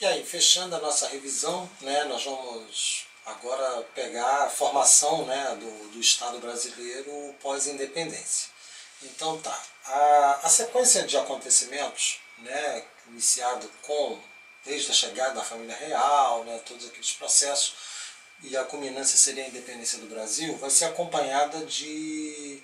E aí, fechando a nossa revisão, né, nós vamos agora pegar a formação, né, do Estado brasileiro pós-independência. Então tá, a sequência de acontecimentos, né, iniciado desde a chegada da família real, né, todos aqueles processos, e a culminância seria a independência do Brasil, vai ser acompanhada de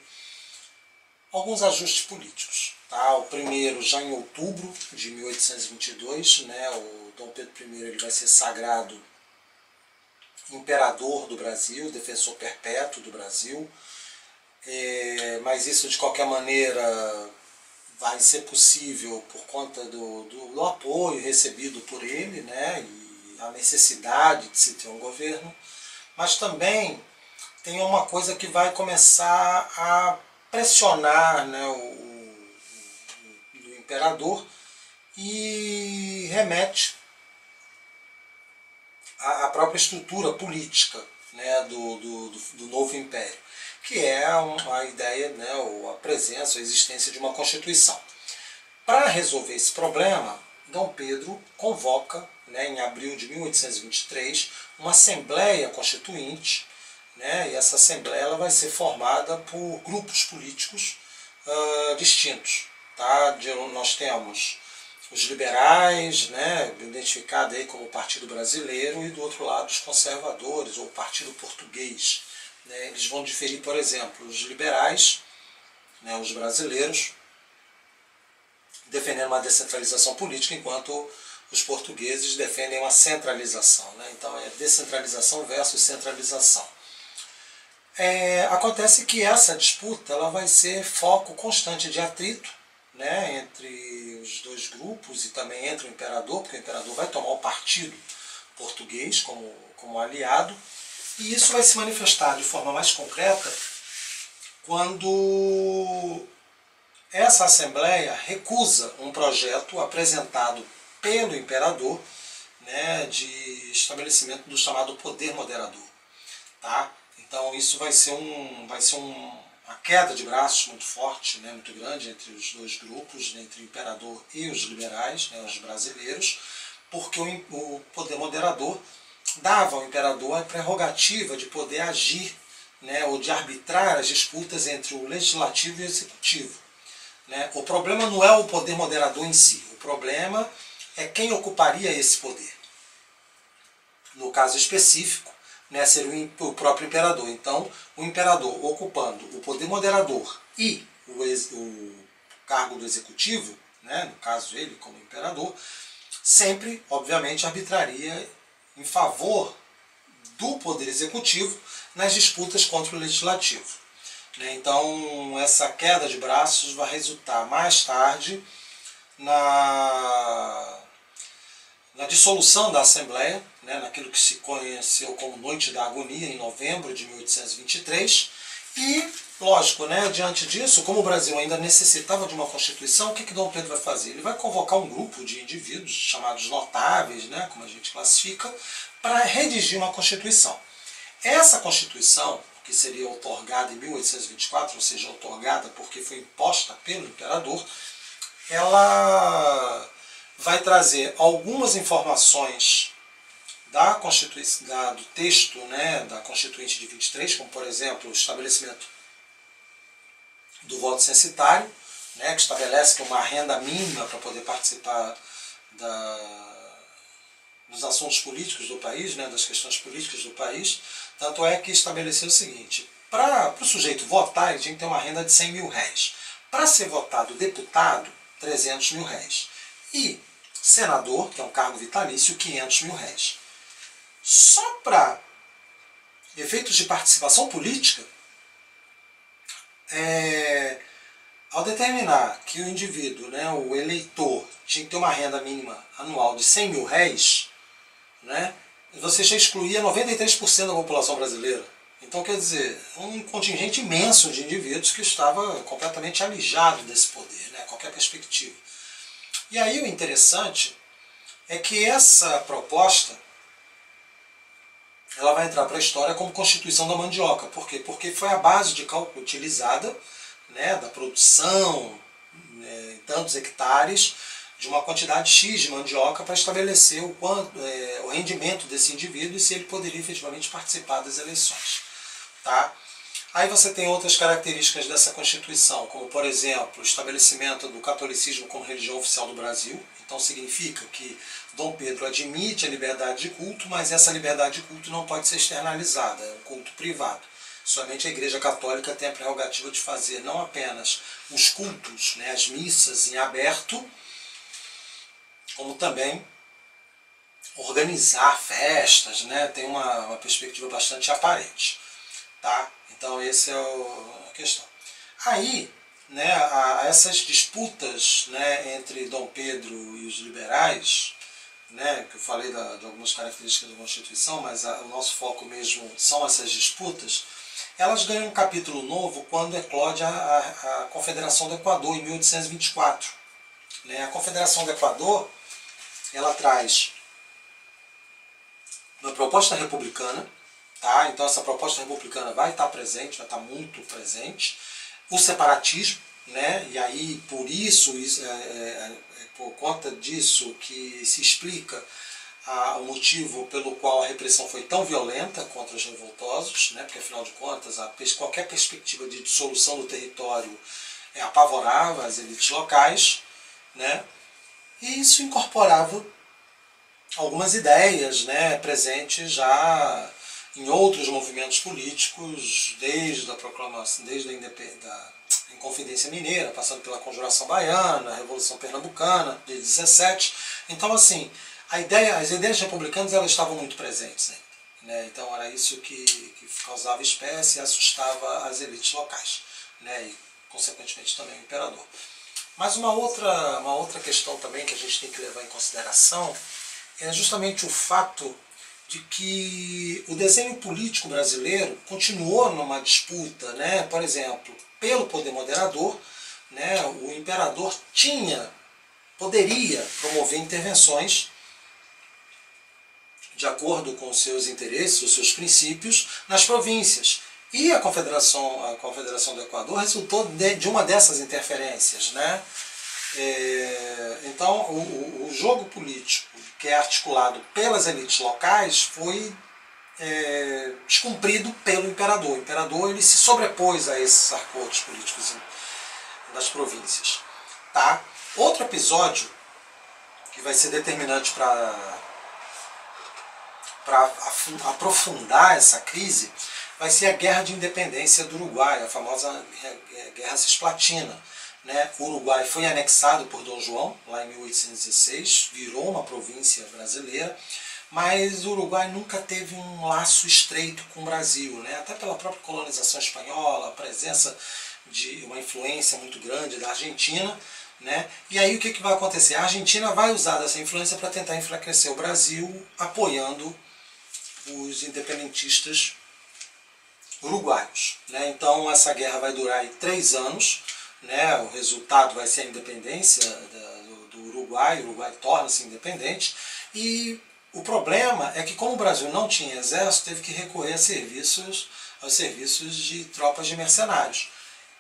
alguns ajustes políticos. Tá? O primeiro já em outubro de 1822, né, o Dom Pedro I ele vai ser sagrado imperador do Brasil, defensor perpétuo do Brasil, mas isso de qualquer maneira vai ser possível por conta do apoio recebido por ele, né, e a necessidade de se ter um governo, mas também tem uma coisa que vai começar a pressionar, né, o imperador e remete à própria estrutura política, né, do novo império, que é a ideia, né, ou a presença, a existência de uma Constituição. Para resolver esse problema, Dom Pedro convoca, né, em abril de 1823, uma Assembleia Constituinte, né, e essa Assembleia ela vai ser formada por grupos políticos distintos. Tá? Nós temos os liberais, né, identificado aí como Partido Brasileiro, e do outro lado os conservadores, ou Partido Português. Né? Eles vão diferir, por exemplo, os liberais, né, os brasileiros, defendendo uma descentralização política, enquanto os portugueses defendem uma centralização. Né? Então é descentralização versus centralização. Acontece que essa disputa ela vai ser foco constante de atrito, né, entre os dois grupos e também entre o imperador, porque o imperador vai tomar o partido português como aliado, e isso vai se manifestar de forma mais concreta quando essa Assembleia recusa um projeto apresentado pelo imperador, né, de estabelecimento do chamado poder moderador. Tá? Então isso vai ser uma queda de braços muito forte, né, muito grande entre os dois grupos, entre o imperador e os liberais, né, os brasileiros, porque o poder moderador dava ao imperador a prerrogativa de poder agir, né, ou de arbitrar as disputas entre o legislativo e o executivo. Né? O problema não é o poder moderador em si, o problema é quem ocuparia esse poder. No caso específico, né, seria o próprio imperador. Então, o imperador ocupando o poder moderador e o cargo do executivo, né, no caso ele como imperador, sempre, obviamente, arbitraria em favor do poder executivo nas disputas contra o legislativo. Então, essa queda de braços vai resultar mais tarde na dissolução da Assembleia, né, naquilo que se conheceu como Noite da Agonia, em novembro de 1823. E, lógico, né, diante disso, como o Brasil ainda necessitava de uma Constituição, o que Dom Pedro vai fazer? Ele vai convocar um grupo de indivíduos, chamados notáveis, né, como a gente classifica, para redigir uma Constituição. Essa Constituição, que seria outorgada em 1824, ou seja, outorgada porque foi imposta pelo imperador, ela vai trazer algumas informações da Constituição, do texto, né, da Constituinte de 23, como por exemplo o estabelecimento do voto censitário, né, que estabelece uma renda mínima para poder participar dos assuntos políticos do país, né, das questões políticas do país. Tanto é que estabeleceu o seguinte: para o sujeito votar, ele tinha que ter uma renda de 100 mil réis. Para ser votado deputado, 300 mil réis. E senador, que é um cargo vitalício, 500 mil réis. Só para efeitos de participação política, ao determinar que o indivíduo, né, o eleitor, tinha que ter uma renda mínima anual de 100 mil réis, né, você já excluía 93% da população brasileira. Então, quer dizer, um contingente imenso de indivíduos que estava completamente alijado desse poder, né, qualquer perspectiva. E aí o interessante é que essa proposta ela vai entrar para a história como Constituição da Mandioca. Por quê? Porque foi a base de cálculo utilizada, né, da produção, né, em tantos hectares, de uma quantidade X de mandioca para estabelecer o rendimento desse indivíduo e se ele poderia efetivamente participar das eleições. Tá? Aí você tem outras características dessa Constituição, como por exemplo, o estabelecimento do catolicismo como religião oficial do Brasil. Então significa que Dom Pedro admite a liberdade de culto, mas essa liberdade de culto não pode ser externalizada, é um culto privado. Somente a Igreja Católica tem a prerrogativa de fazer não apenas os cultos, né, as missas em aberto, como também organizar festas, né, tem uma perspectiva bastante aparente. Tá? Então essa é a questão. Aí, né, essas disputas, né, entre Dom Pedro e os liberais, né, que eu falei de algumas características da Constituição, mas o nosso foco mesmo são essas disputas, elas ganham um capítulo novo quando eclode a Confederação do Equador, em 1824. Né? A Confederação do Equador, ela traz uma proposta republicana. Tá? Então essa proposta republicana vai estar presente, vai estar muito presente. O separatismo, né? E aí por isso, por conta disso que se explica o motivo pelo qual a repressão foi tão violenta contra os revoltosos, né? Porque afinal de contas qualquer perspectiva de dissolução do território apavorava as elites locais, né? E isso incorporava algumas ideias, né, presentes já em outros movimentos políticos, desde a proclamação, desde a Inconfidência Mineira, passando pela Conjuração Baiana, a Revolução Pernambucana de 17. Então, assim, as ideias republicanas elas estavam muito presentes ainda, né? Então era isso que causava espécie e assustava as elites locais, né? E consequentemente também o imperador. Mas uma outra questão também que a gente tem que levar em consideração é justamente o fato de que o desenho político brasileiro continuou numa disputa, né? Por exemplo, pelo poder moderador, né? O imperador poderia promover intervenções de acordo com os seus interesses, os seus princípios, nas províncias. E a Confederação do Equador resultou de uma dessas interferências, né? Então, o jogo político que é articulado pelas elites locais foi descumprido pelo imperador. O imperador ele se sobrepôs a esses acordos políticos das províncias. Tá? Outro episódio que vai ser determinante para aprofundar essa crise vai ser a Guerra de Independência do Uruguai, a famosa Guerra Cisplatina. Né? O Uruguai foi anexado por Dom João, lá em 1816, virou uma província brasileira, mas o Uruguai nunca teve um laço estreito com o Brasil, né? Até pela própria colonização espanhola, a presença de uma influência muito grande da Argentina. Né? E aí o que vai acontecer? A Argentina vai usar dessa influência para tentar enfraquecer o Brasil, apoiando os independentistas uruguaios. Né? Então essa guerra vai durar aí 3 anos. Né, o resultado vai ser a independência do Uruguai, o Uruguai torna-se independente, e o problema é que como o Brasil não tinha exército, teve que recorrer aos serviços de tropas de mercenários.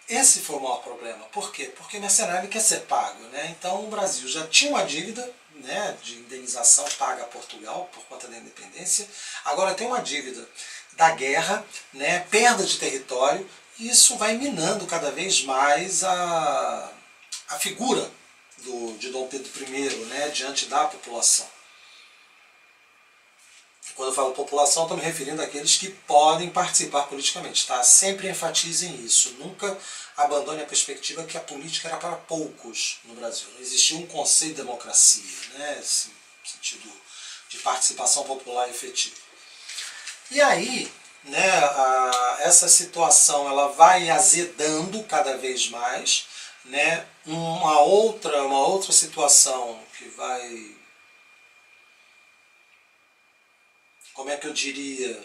Esse foi o maior problema. Por quê? Porque mercenário quer ser pago. Né? Então o Brasil já tinha uma dívida, né, de indenização paga a Portugal por conta da independência, agora tem uma dívida da guerra, né, perda de território. Isso vai minando cada vez mais a figura de Dom Pedro I, né, diante da população. Quando eu falo população, estou me referindo àqueles que podem participar politicamente. Tá? Sempre enfatizem isso. Nunca abandone a perspectiva que a política era para poucos no Brasil. Não existia um conceito de democracia, né, esse sentido de participação popular efetiva. E aí, né, essa situação ela vai azedando cada vez mais, né? Uma outra situação que vai, como é que eu diria,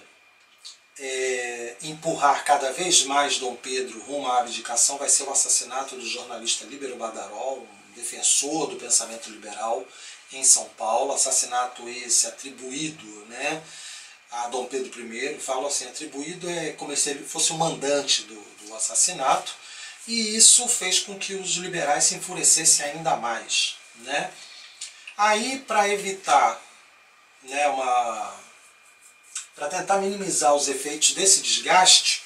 empurrar cada vez mais Dom Pedro rumo à abdicação vai ser o assassinato do jornalista Líbero Badaró, um defensor do pensamento liberal em São Paulo, assassinato esse atribuído, né, a Dom Pedro I, falo assim, atribuído como se ele fosse o mandante do assassinato, e isso fez com que os liberais se enfurecessem ainda mais, né? Aí, para evitar, né, para tentar minimizar os efeitos desse desgaste,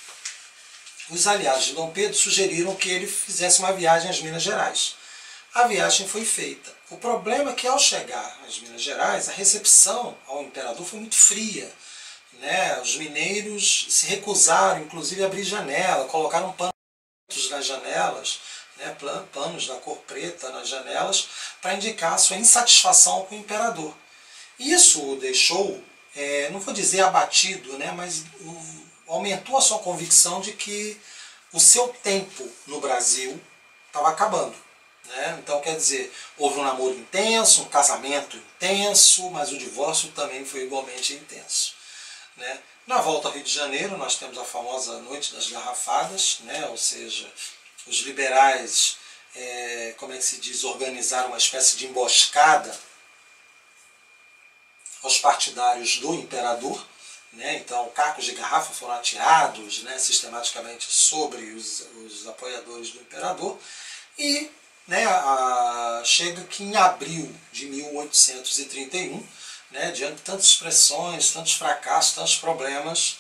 os aliados de Dom Pedro sugeriram que ele fizesse uma viagem às Minas Gerais. A viagem foi feita. O problema é que, ao chegar às Minas Gerais, a recepção ao imperador foi muito fria, né? Os mineiros se recusaram, inclusive, a abrir janela, colocaram panos nas janelas, né? Panos da cor preta nas janelas, para indicar a sua insatisfação com o imperador. Isso o deixou, não vou dizer abatido, né? Mas aumentou a sua convicção de que o seu tempo no Brasil estava acabando. Né? Então, quer dizer, houve um namoro intenso, um casamento intenso, mas o divórcio também foi igualmente intenso. Né? Na volta ao Rio de Janeiro, nós temos a famosa Noite das Garrafadas, né? Ou seja, os liberais, como é que se diz, organizaram uma espécie de emboscada aos partidários do imperador. Né? Então, cacos de garrafa foram atirados, né, sistematicamente sobre os apoiadores do imperador. E, né, chega que em abril de 1831, né, diante de tantas pressões, tantos fracassos, tantos problemas,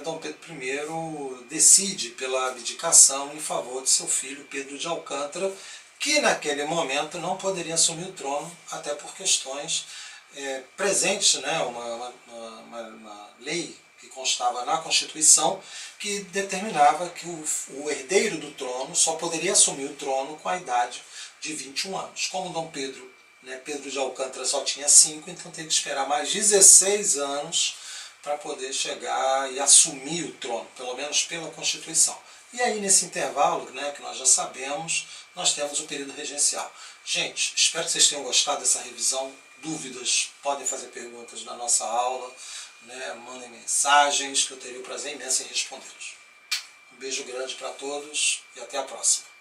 Dom Pedro I decide pela abdicação em favor de seu filho Pedro de Alcântara, que naquele momento não poderia assumir o trono, até por questões presentes, né, uma lei que constava na Constituição que determinava que o herdeiro do trono só poderia assumir o trono com a idade de 21 anos. Como Dom Pedro, né, Pedro de Alcântara só tinha 5, então teve que esperar mais 16 anos para poder chegar e assumir o trono, pelo menos pela Constituição. E aí, nesse intervalo, né, que nós já sabemos, nós temos o período regencial. Gente, espero que vocês tenham gostado dessa revisão. Dúvidas, podem fazer perguntas na nossa aula, né, mandem mensagens, que eu terei o prazer imenso em respondê-los. Um beijo grande para todos e até a próxima.